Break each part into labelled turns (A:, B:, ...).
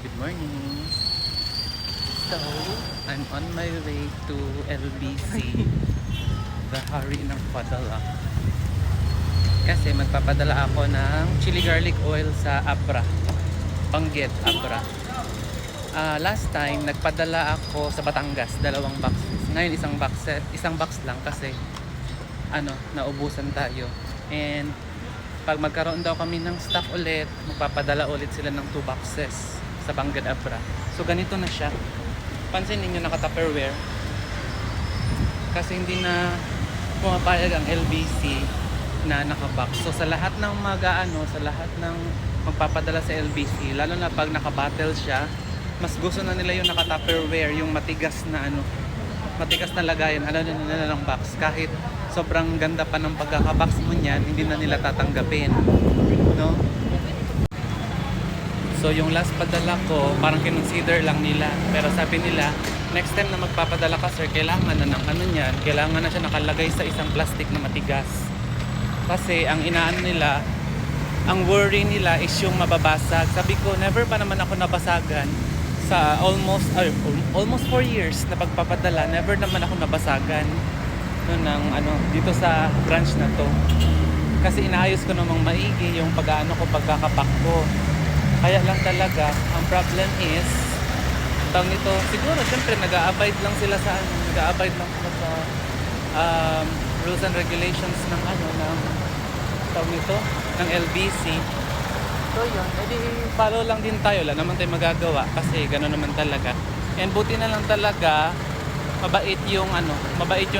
A: Good morning. So, I'm on my way to LBC, the hari ng padala. Kasi magpapadala ako ng chili garlic oil sa Abra, Banggit, Abra. Last time, nagpadala ako sa Batangas, 2 boxes. Ngayon, isang box lang kasi naubusan tayo. And pag magkaroon daw kami ng stock ulit, magpapadala ulit sila ng 2 boxes sa Banggit, Abra. So ganito na siya. Pansin ninyo, naka-Tupperware. Kasi hindi na pumapayag ang LBC na naka-box. So sa lahat ng sa lahat ng magpapadala sa LBC, lalo na pag naka-bottle siya, mas gusto na nila yung naka-Tupperware, yung matigas na matigas na lagayan, nila ng box. Kahit sobrang ganda pa ng pagkaka-box mo niyan, hindi na nila tatanggapin, no? So yung last padala ko, parang kinonsider lang nila. Pero sabi nila, next time na magpapadala ka sir, kailangan na ng niyan, kailangan na siya nakalagay sa isang plastic na matigas. Kasi ang inaano nila, ang worry nila is yung mababasag. Sabi ko, never pa naman ako nabasagan sa almost 4 years na pagpapadala, never naman ako nabasagan dito sa branch na to. Kasi inaayos ko namang maigi yung pagkakapak ko. Kaya lang talaga, ang problem is, nito, siguro, syempre, nag-a-abide lang sila sa rules and regulations ng LBC. So yun, edi follow lang din tayo, wala naman tayo magagawa kasi gano'n naman talaga. And buti na lang talaga, mabait yung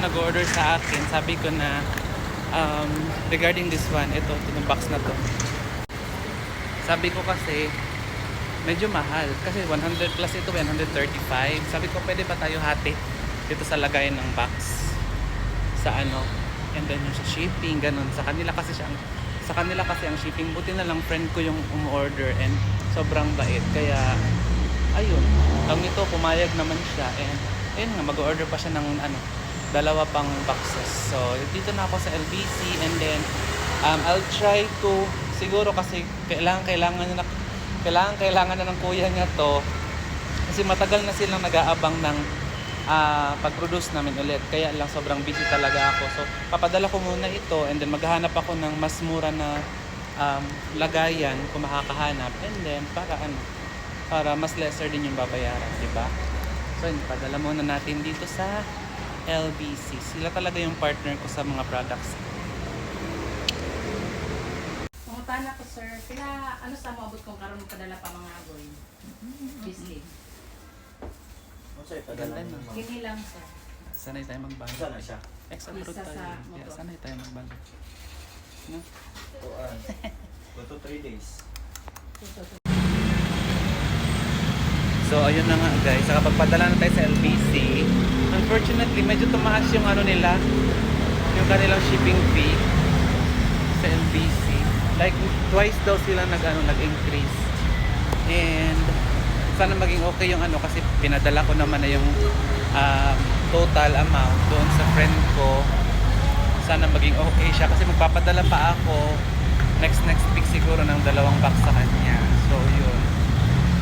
A: nag-order sa akin. Sabi ko na, regarding this one, itong box na to. Sabi ko kasi, medyo mahal. Kasi 100 plus ito, 135. Sabi ko, pwede ba tayo hati dito sa lagayan ng box? And then yung sa shipping, ganun. Sa kanila kasi ang shipping. Buti na lang friend ko yung umorder and sobrang bait. Kaya, ayun. Ang nito, pumayag naman siya. And, ayun nga, mag-order pa siya ng 2 pang boxes. So, dito na ako sa LBC and then, I'll try to siguro kasi kailangan na ng kuya niya to kasi matagal na silang nag-aabang ng pag-produce namin ulit, kaya lang sobrang busy talaga ako. So papadala ko muna ito and then maghahanap ako ng mas mura na lagayan kung makakahanap, and then para mas lesser din yung babayaran, di ba? So padala muna natin dito sa LBC. Sila talaga yung partner ko sa mga products.
B: Tana ko sir, kaya sa maabot kong karon padala pa mga agoy. Bislig.
C: Sa'yo, padala
A: Ganda,
C: mo.
B: Kini lang sir.
A: Sanay tayo magbago.
C: Sana siya.
A: Extra
B: Isa
A: fruit tayo.
B: sa
A: Yeah,
B: motor.
A: sanay tayo magbago. No?
C: 2 to 3 days.
A: So ayun na nga guys, sa kapagpadala na tayo sa LBC, unfortunately medyo tumaas yung nila, yung kanilang shipping fee sa LBC. Like twice daw sila nag-increase. And sana maging okay yung kasi pinadala ko naman na yung total amount doon sa friend ko. Sana maging okay siya kasi magpapadala pa ako next week siguro ng 2 box sa kanya. So yun.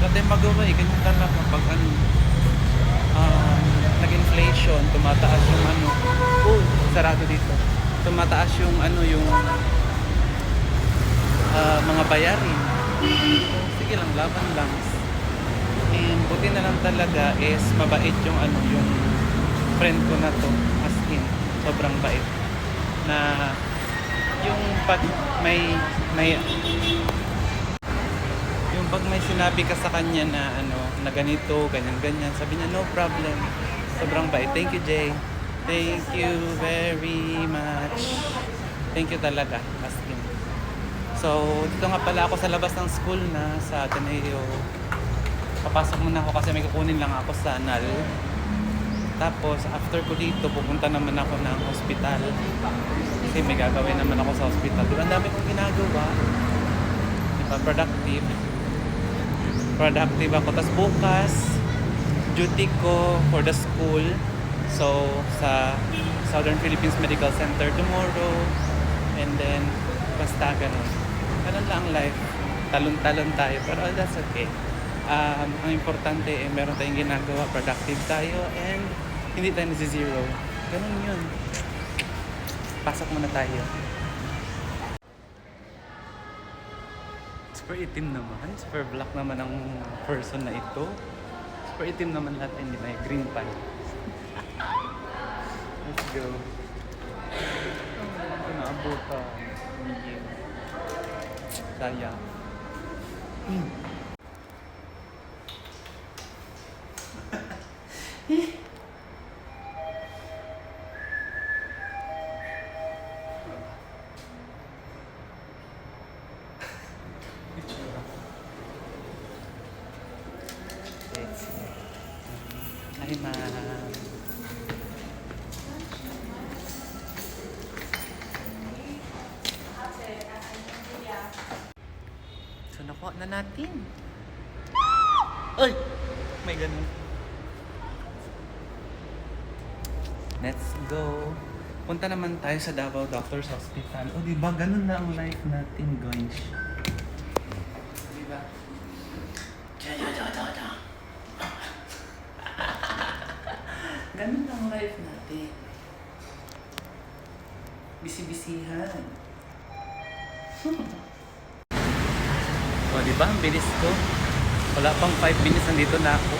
A: So tayo magawa ganyan talaga pag nag-inflation, tumataas yung sarado dito. Tumataas yung yung mga bayarin. Sige lang, laban lang. And buti na lang talaga is mabait yung yung friend ko na to, as in sobrang bait na yung pag may sinabi ka sa kanya na na ganito, ganyan, sabi niya no problem, sobrang bait. Thank you Jay, thank you very much, thank you talaga, as in. So, dito nga pala ako sa labas ng school na sa Ateneo. Papasok muna ako kasi may kukunin lang ako sa NAL. Tapos, after ko dito, pupunta naman ako ng hospital. Kasi may gagawin naman ako sa hospital. Diba, ang dami kong ginagawa. Diba, productive ako. Tapos bukas, duty ko for the school. So, sa Southern Philippines Medical Center tomorrow. And then, basta ganun. Ganun lang life. Talon-talon tayo. Pero that's okay. Ang importante meron tayong ginagawa, productive tayo, and hindi tayo nasi-zero. Ganun yun. Pasok muna tayo. Super itim naman. Super black naman ang person na ito. Super itim naman lahat, hindi may green pan. Let's go. Naabutan. Sayang. Hi, ma'am. So, nakuha na natin. Ay! May ganun. Let's go. Punta naman tayo sa Davao Doctors Hospital. O, diba? Ganun na ang life natin, guys. Diba? Ganun ang life natin. Bisi-bisihan. O, diba? Ang bilis ko. Wala pang 5 minutes, nandito na ako.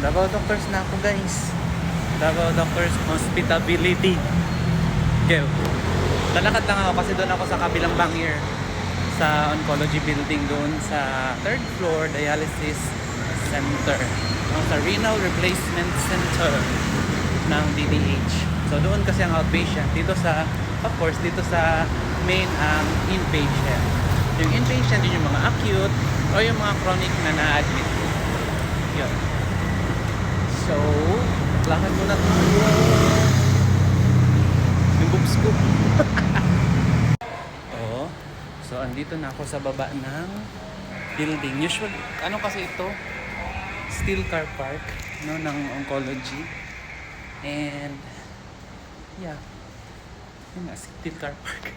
A: Davao Doctors na ako, guys. Davao Doctors Hospitality. Okay. Lalakad lang ako kasi doon ako sa kabilang bangir sa oncology building doon sa 3rd floor dialysis center. Sa renal replacement center ng DDH. So doon kasi ang outpatient. Dito sa, of course, dito sa main ang inpatient. Yung inpatient, yun yung mga acute o yung mga chronic na na-admit. Yun. So, lakad muna tayo. Yung boobs ko. Oo. So, andito na ako sa baba ng building. Usually, ano kasi ito? Steel car park, no, ng oncology. And, yeah. Yun nga, steel car park.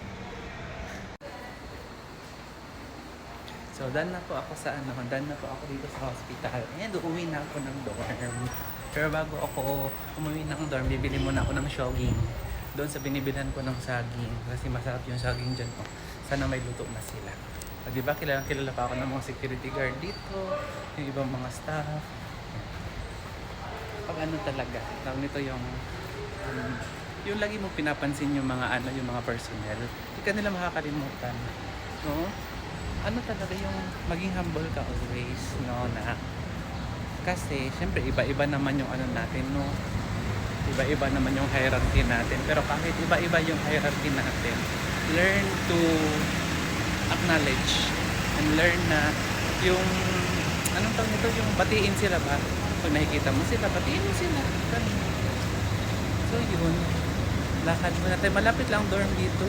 A: So, done na po ako sa done na po ako dito sa hospital. And uuwi na ako ng dorm. Pero bago ako umuwi ng dorm, bibili muna ako ng shogging. Doon sa binibilhan ko ng saging. Kasi masarap yung saging dyan. Oh, sana may luto na sila. O, diba, kilala pa ako ng mga security guard dito. Yung ibang mga staff. Pag ano talaga, tawag nito yung lagi mo pinapansin yung mga yung mga personnel. Hindi ka nila makakalimutan. No? Ano talaga yung maging humble ka always, no, na kasi syempre iba-iba naman yung natin, no, iba-iba naman yung hierarchy natin, pero kahit iba-iba yung hierarchy natin, learn to acknowledge and learn na yung anong tawag nito, yung batiin sila ba, pag nakikita mo sila, batiin mo sila. So yun, lakad muna tayo, malapit lang dorm dito.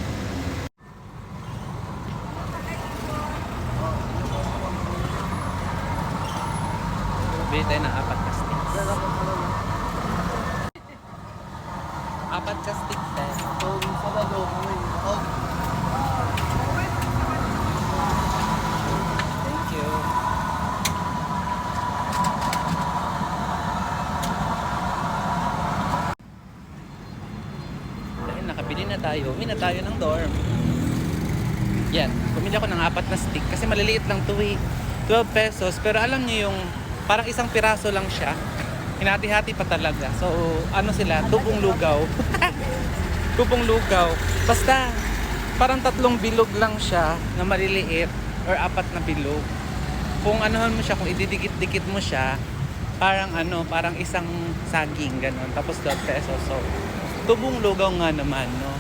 A: Bili tayo ng 4 ka sticks. 4 ka sticks tayo. Thank you. Dahil nakabili na tayo, uwi na tayo ng dorm. Yan, bumili ako ng 4 na stick kasi maliliit lang to eh. 12 pesos, pero alam niyo yung parang isang piraso lang siya. Hinati-hati pa talaga. So, ano sila? Tubong lugaw. Tubong lugaw. Basta, parang 3 bilog lang siya na maliliit or 4 na bilog. Kung anuhan mo siya, kung ididikit-dikit mo siya, parang parang isang saging, ganun. Tapos 12 pesos. So, tubong lugaw nga naman, no?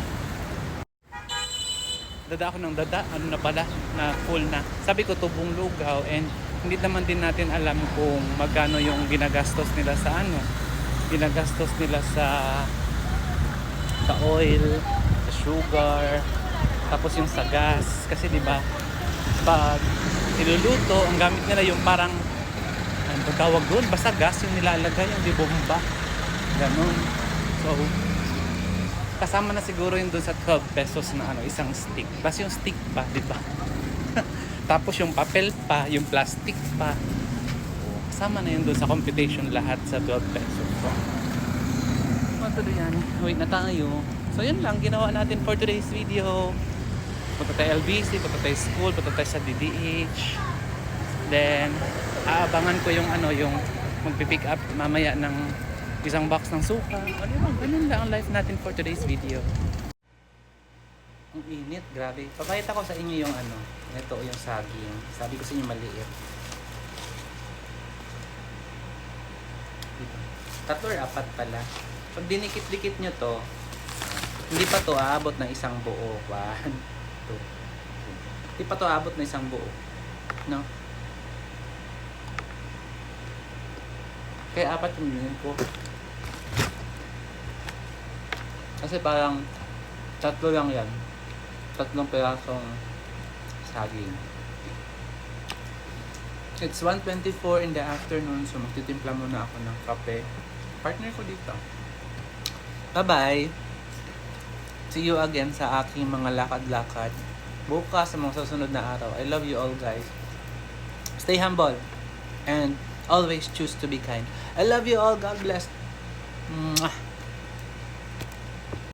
A: Dada ako ng dada, na pala, na full na. Sabi ko, tubong lugaw, and hindi naman din natin alam kung magkano yung ginagastos nila sa ginagastos nila sa oil, sa sugar, tapos yung sa gas. Kasi di ba pag niluluto, ang gamit nila yung parang ano tawag doon, basta gas yung nilalagay, yung di bomba. Ganun. So, kasama na siguro yung doon sa 12 pesos na isang stick. Basta yung stick pa, di ba? Tapos yung papel pa, yung plastic pa. Kasama na yun doon sa computation lahat sa 12 pesos. So, matuloy yan. Wait na tayo. So yun lang, ginawa natin for today's video. Punta tayo LBC, punta tayo school, punta tayo sa DDH. Then, aabangan ko yung yung magpipick up mamaya ng isang box ng suka. Ano yun, ganun lang ang life natin for today's video. Ang init, grabe. Papakita ko sa inyo yung ito yung saging. Sabi ko sa inyo maliit. Tatlo or apat pala. Pag dinikit-dikit nyo to, hindi pa to aabot ng isang buo. 1, 2. Hindi pa to aabot ng isang buo. No? Kaya apat yung yun ko. Kasi parang tatlo lang yan. Tatlong pirasong saging. It's 1:24 in the afternoon, so magtitimpla muna ako ng kape. Partner ko dito. Bye-bye! See you again sa aking mga lakad-lakad. Bukas sa mga susunod na araw. I love you all, guys. Stay humble. And always choose to be kind. I love you all. God bless. Mwah!